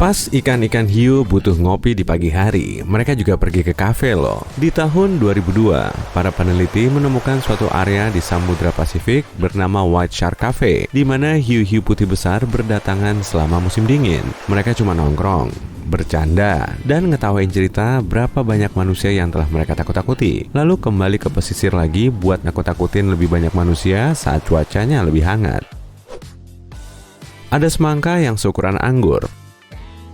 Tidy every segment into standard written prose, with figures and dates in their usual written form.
Pas ikan-ikan hiu butuh ngopi di pagi hari, mereka juga pergi ke kafe loh. Di tahun 2002, para peneliti menemukan suatu area di Samudra Pasifik bernama White Shark Cafe, di mana hiu-hiu putih besar berdatangan selama musim dingin. Mereka cuma nongkrong, bercanda, dan ngetawain cerita berapa banyak manusia yang telah mereka takut-takuti. Lalu kembali ke pesisir lagi buat nakut-takutin lebih banyak manusia saat cuacanya lebih hangat. Ada semangka yang seukuran anggur,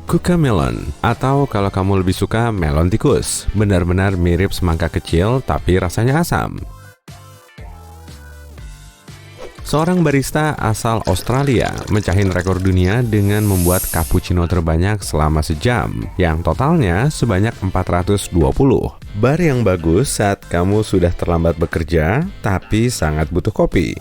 Kuka melon, atau kalau kamu lebih suka melon tikus. Benar-benar mirip semangka kecil tapi rasanya asam. Seorang barista asal Australia mecahin rekor dunia dengan membuat cappuccino terbanyak selama sejam, yang totalnya sebanyak 420. Bar yang bagus saat kamu sudah terlambat bekerja tapi sangat butuh kopi.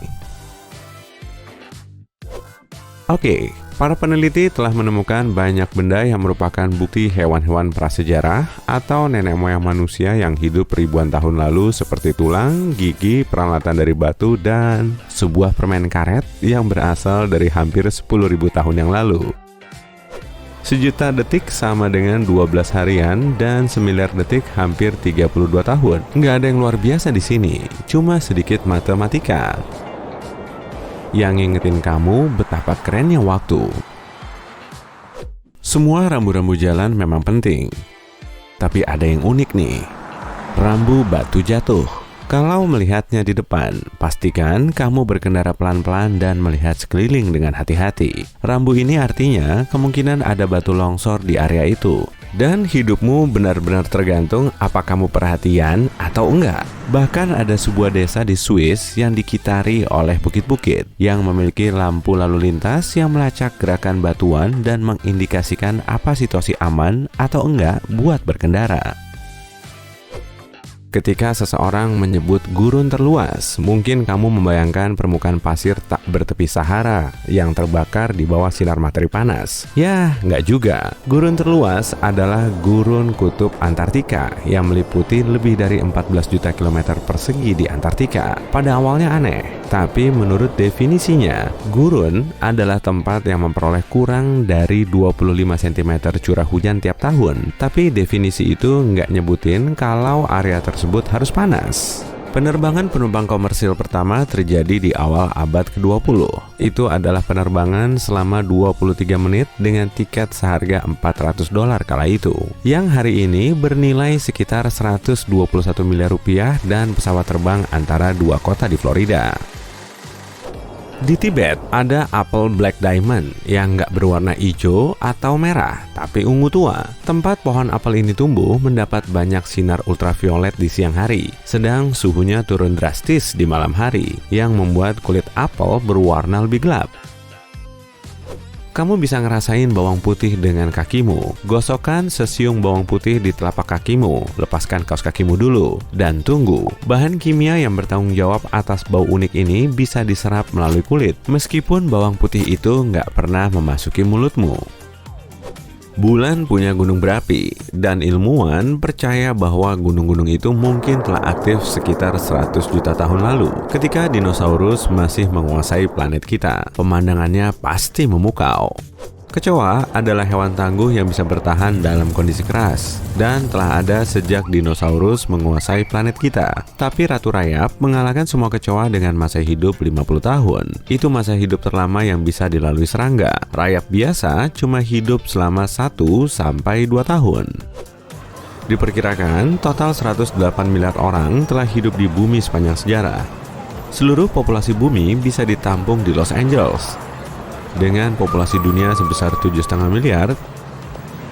Oke, para peneliti telah menemukan banyak benda yang merupakan bukti hewan-hewan prasejarah atau nenek moyang manusia yang hidup ribuan tahun lalu, seperti tulang, gigi, peralatan dari batu, dan sebuah permen karet yang berasal dari hampir 10.000 tahun yang lalu. 1 juta detik sama dengan 12 harian dan 1 miliar detik hampir 32 tahun. Nggak ada yang luar biasa di sini, cuma sedikit matematika yang ngingetin kamu betapa kerennya waktu. Semua rambu-rambu jalan memang penting, tapi ada yang unik nih. Rambu batu jatuh. Kalau melihatnya di depan, pastikan kamu berkendara pelan-pelan dan melihat sekeliling dengan hati-hati. Rambu ini artinya kemungkinan ada batu longsor di area itu. Dan hidupmu benar-benar tergantung apa kamu perhatian atau enggak. Bahkan ada sebuah desa di Swiss yang dikitari oleh bukit-bukit yang memiliki lampu lalu lintas yang melacak gerakan batuan dan mengindikasikan apa situasi aman atau enggak buat berkendara. Ketika seseorang menyebut gurun terluas, mungkin kamu membayangkan permukaan pasir tak bertepi Sahara yang terbakar di bawah sinar matahari panas. Ya, nggak juga. Gurun terluas adalah gurun kutub Antartika yang meliputi lebih dari 14 juta kilometer persegi di Antartika. Pada awalnya aneh, tapi menurut definisinya, gurun adalah tempat yang memperoleh kurang dari 25 cm curah hujan tiap tahun. Tapi definisi itu nggak nyebutin kalau area tersebut harus panas. Penerbangan penumpang komersil pertama terjadi di awal abad ke-20. Itu adalah penerbangan selama 23 menit dengan tiket seharga $400 kala itu, yang hari ini bernilai sekitar 121 miliar rupiah dan pesawat terbang antara dua kota di Florida. Di Tibet ada apel Black Diamond yang nggak berwarna hijau atau merah, tapi ungu tua. Tempat pohon apel ini tumbuh mendapat banyak sinar ultraviolet di siang hari, sedang suhunya turun drastis di malam hari, yang membuat kulit apel berwarna lebih gelap. Kamu bisa ngerasain bawang putih dengan kakimu. Gosokkan sesiung bawang putih di telapak kakimu. Lepaskan kaos kakimu dulu. Dan tunggu. Bahan kimia yang bertanggung jawab atas bau unik ini bisa diserap melalui kulit, meskipun bawang putih itu nggak pernah memasuki mulutmu. Bulan punya gunung berapi, dan ilmuwan percaya bahwa gunung-gunung itu mungkin telah aktif sekitar 100 juta tahun lalu, ketika dinosaurus masih menguasai planet kita. Pemandangannya pasti memukau. Kecoa adalah hewan tangguh yang bisa bertahan dalam kondisi keras, dan telah ada sejak dinosaurus menguasai planet kita. Tapi ratu rayap mengalahkan semua kecoa dengan masa hidup 50 tahun. Itu masa hidup terlama yang bisa dilalui serangga. Rayap biasa cuma hidup selama 1-2 tahun. Diperkirakan total 108 miliar orang telah hidup di bumi sepanjang sejarah. Seluruh populasi bumi bisa ditampung di Los Angeles. Dengan populasi dunia sebesar 7,5 miliar,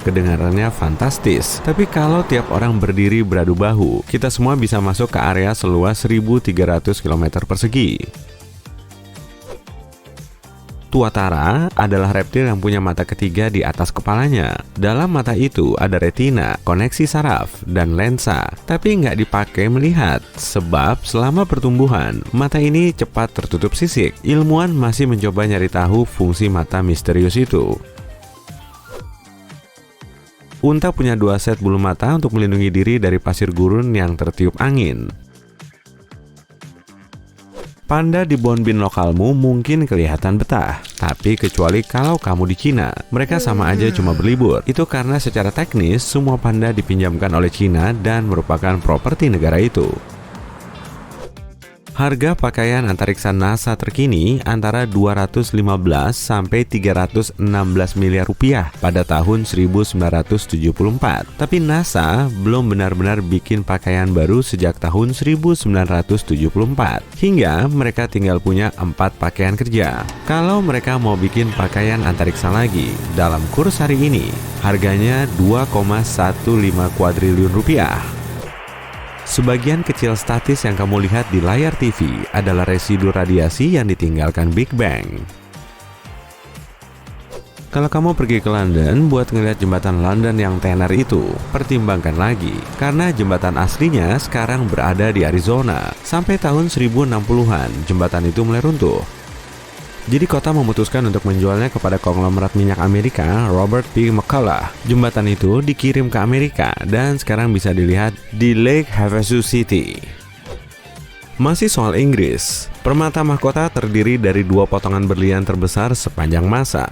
kedengarannya fantastis. Tapi kalau tiap orang berdiri beradu bahu, kita semua bisa masuk ke area seluas 1.300 km persegi. Tuatara adalah reptil yang punya mata ketiga di atas kepalanya. Dalam mata itu ada retina, koneksi saraf, dan lensa, tapi nggak dipakai melihat. Sebab selama pertumbuhan, mata ini cepat tertutup sisik. Ilmuwan masih mencoba nyari tahu fungsi mata misterius itu. Unta punya 2 set bulu mata untuk melindungi diri dari pasir gurun yang tertiup angin. Panda di bonbin lokalmu mungkin kelihatan betah, Tapi kecuali kalau kamu di Cina, mereka sama aja cuma berlibur. Itu karena secara teknis semua panda dipinjamkan oleh Cina dan merupakan properti negara itu. Harga pakaian antariksa NASA terkini antara 215 sampai 316 miliar rupiah pada tahun 1974. Tapi NASA belum benar-benar bikin pakaian baru sejak tahun 1974. Hingga mereka tinggal punya 4 pakaian kerja. Kalau mereka mau bikin pakaian antariksa lagi, dalam kurs hari ini, harganya 2,15 kuadriliun rupiah. Sebagian kecil statis yang kamu lihat di layar TV adalah residu radiasi yang ditinggalkan Big Bang. Kalau kamu pergi ke London buat ngeliat jembatan London yang tenar itu, pertimbangkan lagi, karena jembatan aslinya sekarang berada di Arizona. Sampai tahun 1060-an, jembatan itu mulai runtuh. Jadi kota memutuskan untuk menjualnya kepada konglomerat minyak Amerika, Robert P. McCullough. Jembatan itu dikirim ke Amerika dan sekarang bisa dilihat di Lake Havasu City. Masih soal Inggris, permata mahkota terdiri dari 2 potongan berlian terbesar sepanjang masa.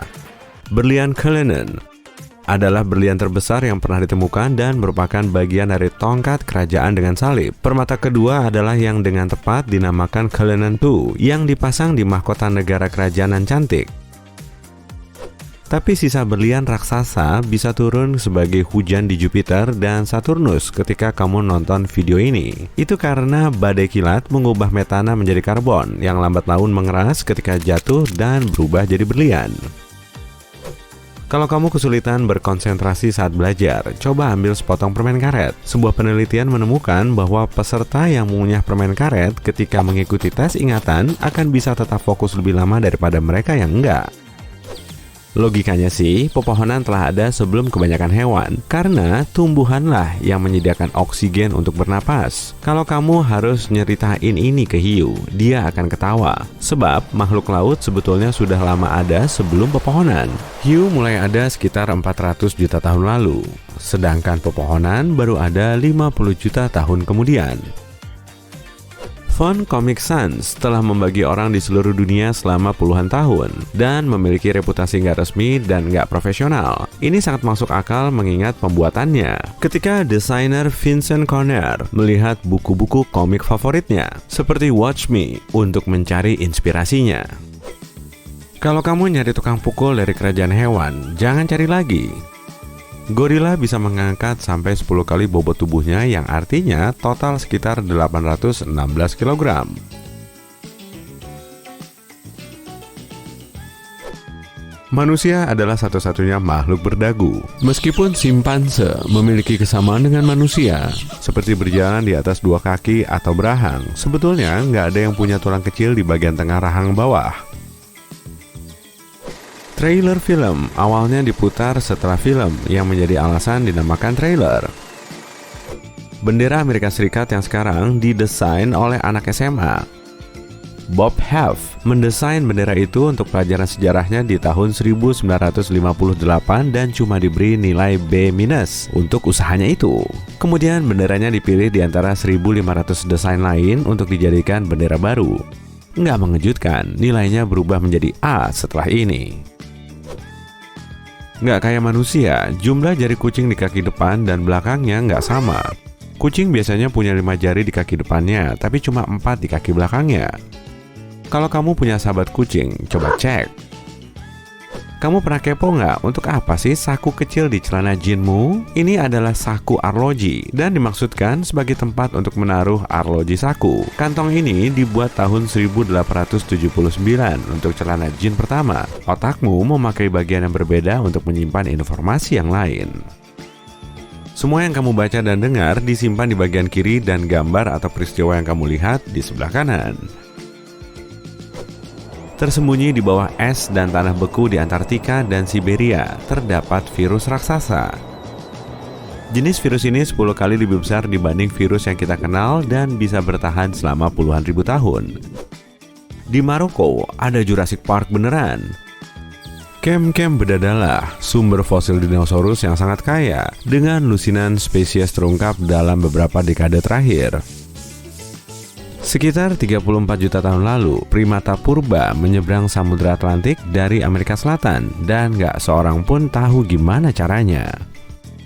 Berlian Cullinan adalah berlian terbesar yang pernah ditemukan dan merupakan bagian dari tongkat kerajaan dengan salib. Permata kedua adalah yang dengan tepat dinamakan Cullinan II yang dipasang di mahkota negara kerajaan cantik. Tapi sisa berlian raksasa bisa turun sebagai hujan di Jupiter dan Saturnus ketika kamu nonton video ini. Itu karena badai kilat mengubah metana menjadi karbon yang lambat laun mengeras ketika jatuh dan berubah jadi berlian. Kalau kamu kesulitan berkonsentrasi saat belajar, coba ambil sepotong permen karet. Sebuah penelitian menemukan bahwa peserta yang mengunyah permen karet ketika mengikuti tes ingatan akan bisa tetap fokus lebih lama daripada mereka yang enggak. Logikanya sih, pepohonan telah ada sebelum kebanyakan hewan, karena tumbuhanlah yang menyediakan oksigen untuk bernapas. Kalau kamu harus nyeritain ini ke hiu, dia akan ketawa. Sebab makhluk laut sebetulnya sudah lama ada sebelum pepohonan. Hiu mulai ada sekitar 400 juta tahun lalu, sedangkan pepohonan baru ada 50 juta tahun kemudian. Font Comic Sans telah membagi orang di seluruh dunia selama puluhan tahun dan memiliki reputasi nggak resmi dan nggak profesional. Ini sangat masuk akal mengingat pembuatannya. Ketika desainer Vincent Conner melihat buku-buku komik favoritnya, seperti Watch Me, untuk mencari inspirasinya. Kalau kamu nyari tukang pukul dari kerajaan hewan, jangan cari lagi. Gorila bisa mengangkat sampai 10 kali bobot tubuhnya yang artinya total sekitar 816 kg. Manusia adalah satu-satunya makhluk berdagu. Meskipun simpanse memiliki kesamaan dengan manusia, seperti berjalan di atas 2 kaki atau berahang, sebetulnya nggak ada yang punya tulang kecil di bagian tengah rahang bawah. Trailer film awalnya diputar setelah film yang menjadi alasan dinamakan trailer. Bendera Amerika Serikat yang sekarang didesain oleh anak SMA. Bob Hope mendesain bendera itu untuk pelajaran sejarahnya di tahun 1958 dan cuma diberi nilai B- untuk usahanya itu. Kemudian benderanya dipilih di antara 1.500 desain lain untuk dijadikan bendera baru. Nggak mengejutkan, nilainya berubah menjadi A setelah ini. Nggak kayak manusia, jumlah jari kucing di kaki depan dan belakangnya nggak sama. Kucing biasanya punya 5 jari di kaki depannya, tapi cuma 4 di kaki belakangnya. Kalau kamu punya sahabat kucing, coba cek. Kamu pernah kepo nggak untuk apa sih saku kecil di celana jeansmu? Ini adalah saku arloji dan dimaksudkan sebagai tempat untuk menaruh arloji saku. Kantong ini dibuat tahun 1879 untuk celana jeans pertama. Otakmu memakai bagian yang berbeda untuk menyimpan informasi yang lain. Semua yang kamu baca dan dengar disimpan di bagian kiri dan gambar atau peristiwa yang kamu lihat di sebelah kanan. Tersembunyi di bawah es dan tanah beku di Antartika dan Siberia, terdapat virus raksasa. Jenis virus ini 10 kali lebih besar dibanding virus yang kita kenal dan bisa bertahan selama puluhan ribu tahun. Di Maroko, ada Jurassic Park beneran. Kem-kem bedadalah, sumber fosil dinosaurus yang sangat kaya, dengan lusinan spesies terungkap dalam beberapa dekade terakhir. Sekitar 34 juta tahun lalu, primata purba menyeberang Samudra Atlantik dari Amerika Selatan dan nggak seorang pun tahu gimana caranya.